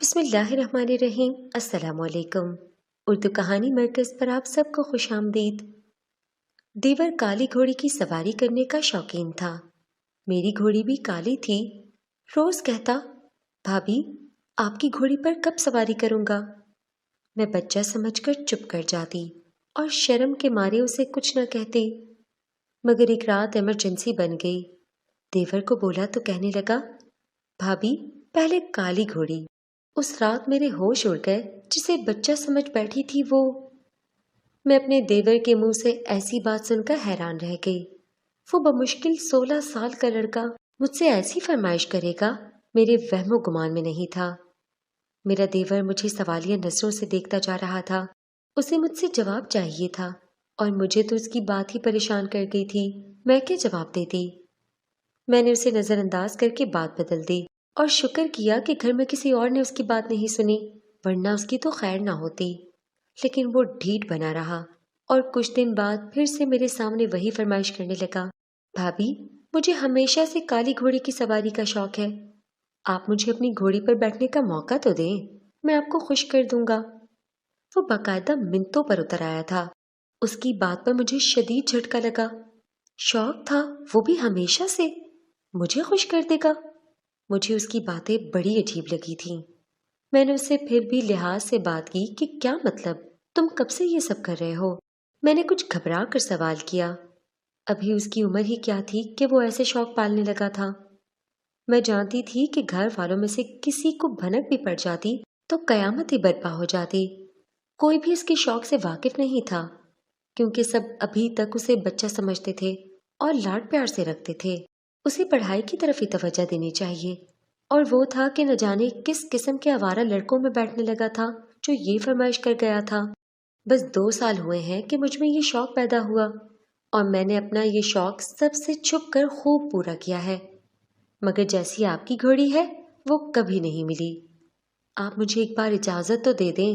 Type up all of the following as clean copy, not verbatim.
بسم اللہ الرحمن الرحیم۔ السلام علیکم۔ اردو کہانی مرکز پر آپ سب کو خوش آمدید۔ دیور کالی گھوڑی کی سواری کرنے کا شوقین تھا۔ میری گھوڑی بھی کالی تھی۔ روز کہتا، بھابھی آپ کی گھوڑی پر کب سواری کروں گا؟ میں بچہ سمجھ کر چپ کر جاتی اور شرم کے مارے اسے کچھ نہ کہتی، مگر ایک رات ایمرجنسی بن گئی۔ دیور کو بولا تو کہنے لگا، بھابھی پہلے کالی گھوڑی۔ اس رات میرے ہوش اڑ گئے۔ جسے بچہ سمجھ بیٹھی تھی میں اپنے دیور کے منہ سے ایسی بات سن کر حیران رہ گئی۔ وہ بمشکل 16 سال کا لڑکا مجھ سے ایسی فرمائش کرے گا، میرے وہم و گمان میں نہیں تھا۔ میرا دیور مجھے سوالیہ نظروں سے دیکھتا جا رہا تھا۔ اسے مجھ سے جواب چاہیے تھا اور مجھے تو اس کی بات ہی پریشان کر گئی تھی۔ میں کیا جواب دیتی؟ میں نے اسے نظر انداز کر کے بات بدل دی اور شکر کیا کہ گھر میں کسی اور نے اس کی بات نہیں سنی، ورنہ اس کی تو خیر نہ ہوتی۔ لیکن وہ ڈھیٹ بنا رہا اور کچھ دن بعد پھر سے میرے سامنے وہی فرمائش کرنے لگا، بھابھی مجھے ہمیشہ سے کالی گھوڑی کی سواری کا شوق ہے، آپ مجھے اپنی گھوڑی پر بیٹھنے کا موقع تو دیں، میں آپ کو خوش کر دوں گا۔ وہ باقاعدہ منتوں پر اتر آیا تھا۔ اس کی بات پر مجھے شدید جھٹکا لگا۔ شوق تھا، وہ بھی ہمیشہ سے، مجھے خوش کر دے گا؟ مجھے اس کی باتیں بڑی عجیب لگی تھیں۔ میں نے اس سے پھر بھی لحاظ سے بات کی کہ کیا مطلب، تم کب سے یہ سب کر رہے ہو؟ میں نے کچھ گھبرا کر سوال کیا۔ ابھی اس کی عمر ہی کیا تھی کہ وہ ایسے شوق پالنے لگا تھا۔ میں جانتی تھی کہ گھر والوں میں سے کسی کو بھنک بھی پڑ جاتی تو قیامت ہی برپا ہو جاتی۔ کوئی بھی اس کے شوق سے واقف نہیں تھا، کیونکہ سب ابھی تک اسے بچہ سمجھتے تھے اور لاڈ پیار سے رکھتے تھے۔ اسے پڑھائی کی طرف ہی توجہ دینی چاہیے، اور وہ تھا کہ نہ جانے کس قسم کے آوارہ لڑکوں میں بیٹھنے لگا تھا جو یہ فرمائش کر گیا تھا۔ بس 2 سال ہوئے ہیں کہ مجھ میں یہ شوق پیدا ہوا، اور میں نے اپنا یہ شوق سب سے چھپ کر خوب پورا کیا ہے، مگر جیسی آپ کی گھوڑی ہے وہ کبھی نہیں ملی۔ آپ مجھے ایک بار اجازت تو دے دیں،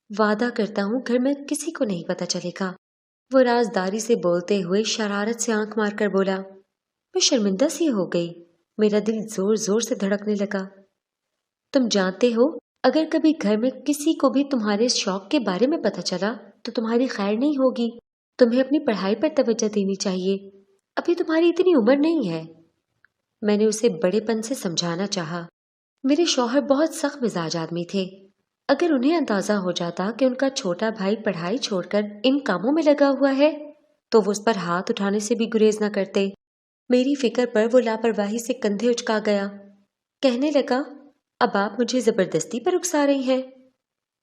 وعدہ کرتا ہوں گھر میں کسی کو نہیں پتہ چلے گا۔ وہ رازداری سے بولتے ہوئے شرارت سے آنکھ مار کر بولا۔ میں شرمندہ سی ہو گئی، میرا دل زور زور سے دھڑکنے لگا۔ تم جانتے ہو اگر کبھی گھر میں کسی کو بھی تمہارے اس شوق کے بارے میں پتہ چلا تو تمہاری خیر نہیں ہوگی۔ تمہیں اپنی پڑھائی پر توجہ دینی چاہیے، ابھی تمہاری اتنی عمر نہیں ہے۔ میں نے اسے بڑے پن سے سمجھانا چاہا۔ میرے شوہر بہت سخت مزاج آدمی تھے۔ اگر انہیں اندازہ ہو جاتا کہ ان کا چھوٹا بھائی پڑھائی چھوڑ کر ان کاموں میں لگا ہوا ہے تو وہ اس پر ہاتھ اٹھانے سے بھی گریز نہ کرتے۔ میری فکر پر وہ لاپرواہی سے کندھے اچکا گیا۔ کہنے لگا، اب آپ مجھے زبردستی پر اکسا رہی ہیں۔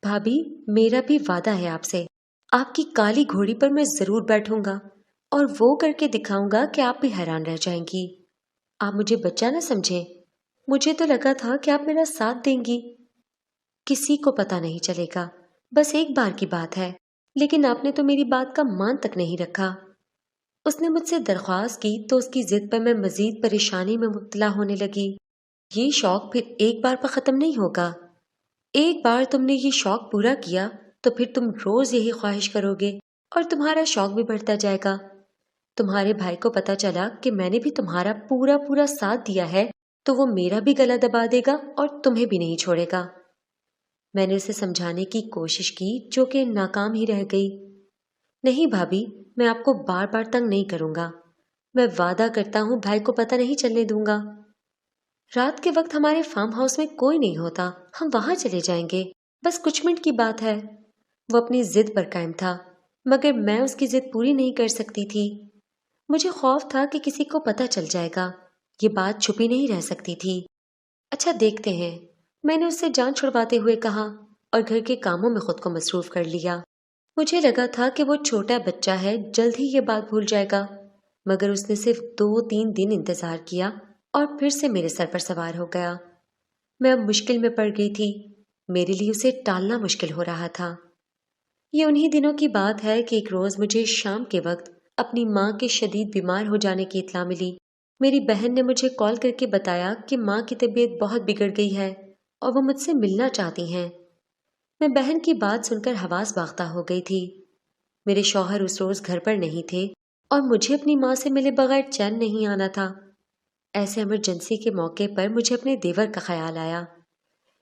بھابھی میرا بھی وعدہ ہے آپ سے، آپ کی کالی گھوڑی پر میں ضرور بیٹھوں گا اور وہ کر کے دکھاؤں گا کہ آپ بھی حیران رہ جائیں گی۔ آپ مجھے بچہ نہ سمجھیں، مجھے تو لگا تھا کہ آپ میرا ساتھ دیں گی۔ کسی کو پتہ نہیں چلے گا، بس ایک بار کی بات ہے، لیکن آپ نے تو میری بات کا مان تک نہیں رکھا۔ اس نے مجھ سے درخواست کی تو اس کی ضد پر میں مزید پریشانی میں مبتلا ہونے لگی۔ یہ شوق پھر ایک بار پر ختم نہیں ہوگا۔ ایک بار تم نے یہ شوق پورا کیا تو پھر تم روز یہی خواہش کرو گے اور تمہارا شوق بھی بڑھتا جائے گا۔ تمہارے بھائی کو پتہ چلا کہ میں نے بھی تمہارا پورا ساتھ دیا ہے تو وہ میرا بھی گلا دبا دے گا اور تمہیں بھی نہیں چھوڑے گا۔ میں نے اسے سمجھانے کی کوشش کی جو کہ ناکام ہی رہ گئی۔ نہیں بھابھی، میں آپ کو بار بار تنگ نہیں کروں گا، میں وعدہ کرتا ہوں بھائی کو پتہ نہیں چلنے دوں گا۔ رات کے وقت ہمارے فارم ہاؤس میں کوئی نہیں ہوتا، ہم وہاں چلے جائیں گے، بس کچھ منٹ کی بات ہے۔ وہ اپنی ضد پر قائم تھا، مگر میں اس کی ضد پوری نہیں کر سکتی تھی۔ مجھے خوف تھا کہ کسی کو پتہ چل جائے گا، یہ بات چھپی نہیں رہ سکتی تھی۔ اچھا دیکھتے ہیں، میں نے اس سے جان چھڑواتے ہوئے کہا، اور گھر کے کاموں میں خود کو مصروف کر لیا۔ مجھے لگا تھا کہ وہ چھوٹا بچہ ہے، جلد ہی یہ بات بھول جائے گا، مگر اس نے صرف 2-3 دن انتظار کیا اور پھر سے میرے سر پر سوار ہو گیا۔ میں اب مشکل میں پڑ گئی تھی، میرے لیے اسے ٹالنا مشکل ہو رہا تھا۔ یہ انہی دنوں کی بات ہے کہ ایک روز مجھے شام کے وقت اپنی ماں کے شدید بیمار ہو جانے کی اطلاع ملی۔ میری بہن نے مجھے کال کر کے بتایا کہ ماں کی طبیعت بہت بگڑ گئی ہے اور وہ مجھ سے ملنا چاہتی ہیں۔ میں بہن کی بات سن کر حواس باختہ ہو گئی تھی۔ میرے شوہر اس روز گھر پر نہیں تھے اور مجھے اپنی ماں سے ملے بغیر چین نہیں آنا تھا۔ ایسے ایمرجنسی کے موقع پر مجھے اپنے دیور کا خیال آیا۔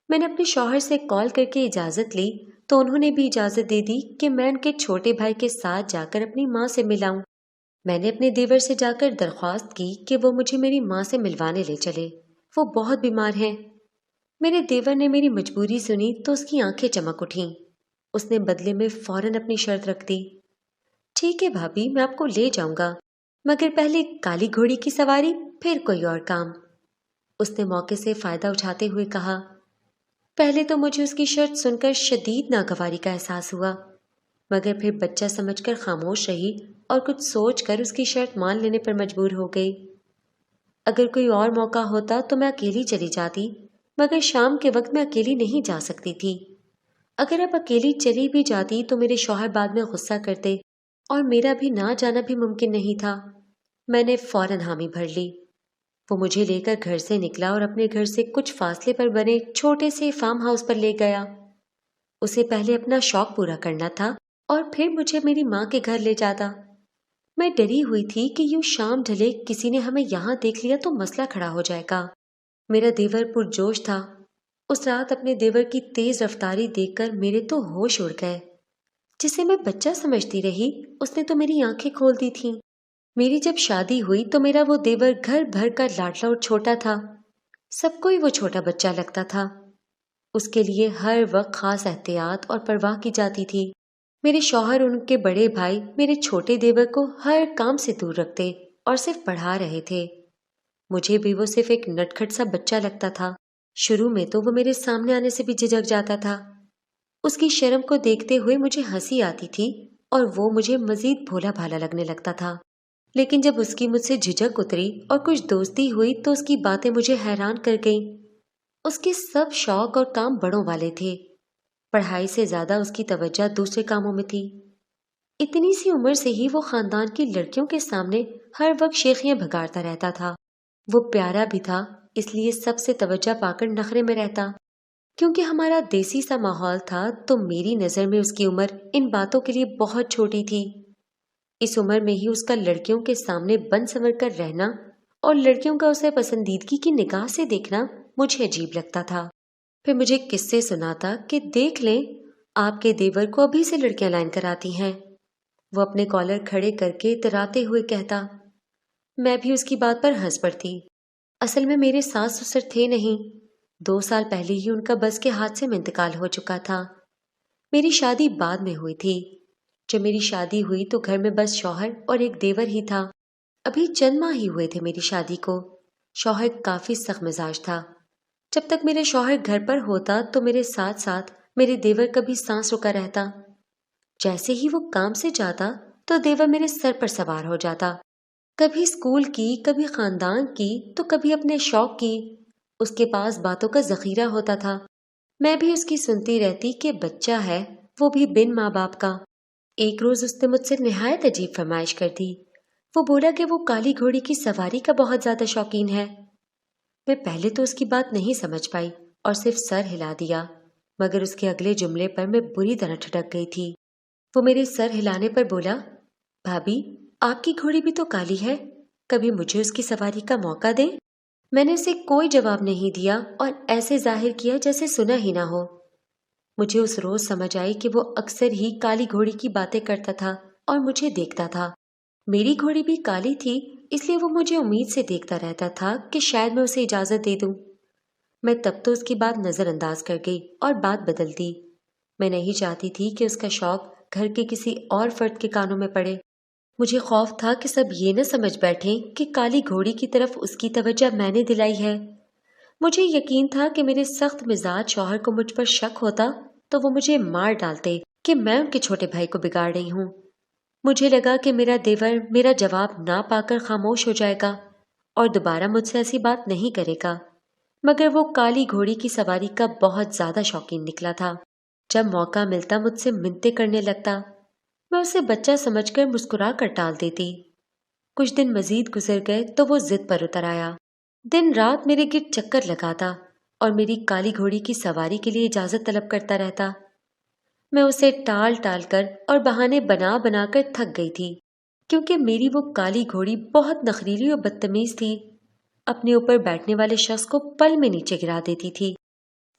میں نے اپنے شوہر سے کال کر کے اجازت لی تو انہوں نے بھی اجازت دے دی کہ میں ان کے چھوٹے بھائی کے ساتھ جا کر اپنی ماں سے ملاؤں۔ میں نے اپنے دیور سے جا کر درخواست کی کہ وہ مجھے میری ماں سے ملوانے لے چلے، وہ بہت بیمار ہیں۔ میرے دیور نے میری مجبوری سنی تو اس کی آنکھیں چمک اٹھیں۔ اس نے بدلے میں فوراً اپنی شرط رکھ دی۔ ٹھیک ہے بھابھی، میں آپ کو لے جاؤں گا، مگر پہلے کالی گھوڑی کی سواری، پھر کوئی اور کام۔ اس نے موقع سے فائدہ اٹھاتے ہوئے کہا۔ پہلے تو مجھے اس کی شرط سن کر شدید ناگواری کا احساس ہوا، مگر پھر بچہ سمجھ کر خاموش رہی اور کچھ سوچ کر اس کی شرط مان لینے پر مجبور ہو گئی۔ اگر کوئی اور موقع ہوتا تو میں اکیلی چلی جاتی، مگر شام کے وقت میں اکیلی نہیں جا سکتی تھی۔ اگر اب اکیلی چلی بھی جاتی تو میرے شوہر بعد میں غصہ کرتے اور میرا بھی نہ جانا بھی ممکن نہیں تھا۔ میں نے فوراً حامی بھر لی۔ وہ مجھے لے کر گھر سے نکلا اور اپنے گھر سے کچھ فاصلے پر بنے چھوٹے سے فارم ہاؤس پر لے گیا۔ اسے پہلے اپنا شوق پورا کرنا تھا اور پھر مجھے میری ماں کے گھر لے جاتا۔ میں ڈری ہوئی تھی کہ یوں شام ڈھلے کسی نے ہمیں یہاں دیکھ لیا تو مسئلہ کھڑا ہو جائے گا۔ میرا دیور پرجوش تھا۔ اس رات اپنے دیور کی تیز رفتاری دیکھ کر میرے تو ہوش اڑ گئے۔ جسے میں بچہ سمجھتی رہی، اس نے تو میری آنکھیں کھول دی تھیں۔ میری جب شادی ہوئی تو میرا وہ دیور گھر بھر کا لاڈلا اور چھوٹا تھا، سب کو ہی وہ چھوٹا بچہ لگتا تھا۔ اس کے لیے ہر وقت خاص احتیاط اور پرواہ کی جاتی تھی۔ میرے شوہر اور ان کے بڑے بھائی میرے چھوٹے دیور کو ہر کام سے دور رکھتے اور صرف پڑھا رہے تھے۔ مجھے بھی وہ صرف ایک نٹکھٹ سا بچہ لگتا تھا۔ شروع میں تو وہ میرے سامنے آنے سے بھی جھجک جاتا تھا۔ اس کی شرم کو دیکھتے ہوئے مجھے ہنسی آتی تھی اور وہ مجھے مزید بھولا بھالا لگنے لگتا تھا۔ لیکن جب اس کی مجھ سے جھجک اتری اور کچھ دوستی ہوئی تو اس کی باتیں مجھے حیران کر گئیں۔ اس کے سب شوق اور کام بڑوں والے تھے، پڑھائی سے زیادہ اس کی توجہ دوسرے کاموں میں تھی۔ اتنی سی عمر سے ہی وہ خاندان کی لڑکیوں کے سامنے ہر وقت شیخیاں بھگاڑتا رہتا تھا۔ وہ پیارا بھی تھا، اس لیے سب سے توجہ پا کر نخرے میں رہتا۔ کیونکہ ہمارا دیسی سا ماحول تھا تو میری نظر میں اس کی عمر ان باتوں کے لیے بہت چھوٹی تھی۔ اس عمر میں ہی اس کا لڑکیوں کے سامنے بن سنور کر رہنا اور لڑکیوں کا اسے پسندیدگی کی نگاہ سے دیکھنا مجھے عجیب لگتا تھا۔ پھر مجھے قصے سناتا کہ دیکھ لیں، آپ کے دیور کو ابھی سے لڑکیاں لائن کراتی ہیں۔ وہ اپنے کالر کھڑے کر کے اتراتے ہوئے کہتا۔ میں بھی اس کی بات پر ہنس پڑتی۔ اصل میں میرے ساس سسر تھے نہیں، 2 سال پہلے ہی ان کا بس کے حادثے میں انتقال ہو چکا تھا۔ میری شادی بعد میں ہوئی تھی۔ جب میری شادی ہوئی تو گھر میں بس شوہر اور ایک دیور ہی تھا۔ ابھی چند ماہ ہی ہوئے تھے میری شادی کو۔ شوہر کافی سخت مزاج تھا۔ جب تک میرے شوہر گھر پر ہوتا تو میرے ساتھ ساتھ میرے دیور کبھی سانس رکا رہتا۔ جیسے ہی وہ کام سے جاتا تو دیور میرے سر پر سوار ہو جاتا، کبھی اسکول کی، کبھی خاندان کی، تو کبھی اپنے شوق کی۔ اس کے پاس باتوں کا ذخیرہ ہوتا تھا۔ میں بھی اس کی سنتی رہتی کہ بچہ ہے، وہ بھی بن ماں باپ کا۔ ایک روز اس نے مجھ سے نہایت عجیب فرمائش کر دی۔ وہ بولا کہ وہ کالی گھوڑی کی سواری کا بہت زیادہ شوقین ہے۔ میں پہلے تو اس کی بات نہیں سمجھ پائی اور صرف سر ہلا دیا، مگر اس کے اگلے جملے پر میں بری طرح ٹھٹک گئی تھی۔ وہ میرے سر ہلانے پر بولا، بھابھی آپ کی گھوڑی بھی تو کالی ہے، کبھی مجھے اس کی سواری کا موقع دیں۔ میں نے اسے کوئی جواب نہیں دیا اور ایسے ظاہر کیا جیسے سنا ہی نہ ہو۔ مجھے اس روز سمجھ آئی کہ وہ اکثر ہی کالی گھوڑی کی باتیں کرتا تھا اور مجھے دیکھتا تھا۔ میری گھوڑی بھی کالی تھی، اس لیے وہ مجھے امید سے دیکھتا رہتا تھا کہ شاید میں اسے اجازت دے دوں۔ میں تب تو اس کی بات نظر انداز کر گئی اور بات بدل دی۔ میں نہیں چاہتی تھی کہ اس کا شوق گھر کے کسی اور فرد کے کانوں میں پڑے۔ مجھے خوف تھا کہ سب یہ نہ سمجھ بیٹھیں کہ کالی گھوڑی کی طرف اس کی توجہ میں نے دلائی ہے۔ مجھے یقین تھا کہ میرے سخت مزاج شوہر کو مجھ پر شک ہوتا تو وہ مجھے مار ڈالتے کہ میں ان کے چھوٹے بھائی کو بگاڑ رہی ہوں۔ مجھے لگا کہ میرا دیور میرا جواب نہ پا کر خاموش ہو جائے گا اور دوبارہ مجھ سے ایسی بات نہیں کرے گا، مگر وہ کالی گھوڑی کی سواری کا بہت زیادہ شوقین نکلا تھا۔ جب موقع ملتا مجھ سے منتیں کرنے لگتا، میں اسے بچہ سمجھ کر مسکرا کر ٹال دیتی۔ کچھ دن مزید گزر گئے تو وہ ضد پر اتر آیا۔ دن رات میرے گرد چکر لگاتا اور میری کالی گھوڑی کی سواری کے لیے اجازت طلب کرتا رہتا۔ میں اسے ٹال ٹال کر اور بہانے بنا بنا کر تھک گئی تھی، کیونکہ میری وہ کالی گھوڑی بہت نخریلی اور بدتمیز تھی۔ اپنے اوپر بیٹھنے والے شخص کو پل میں نیچے گرا دیتی تھی۔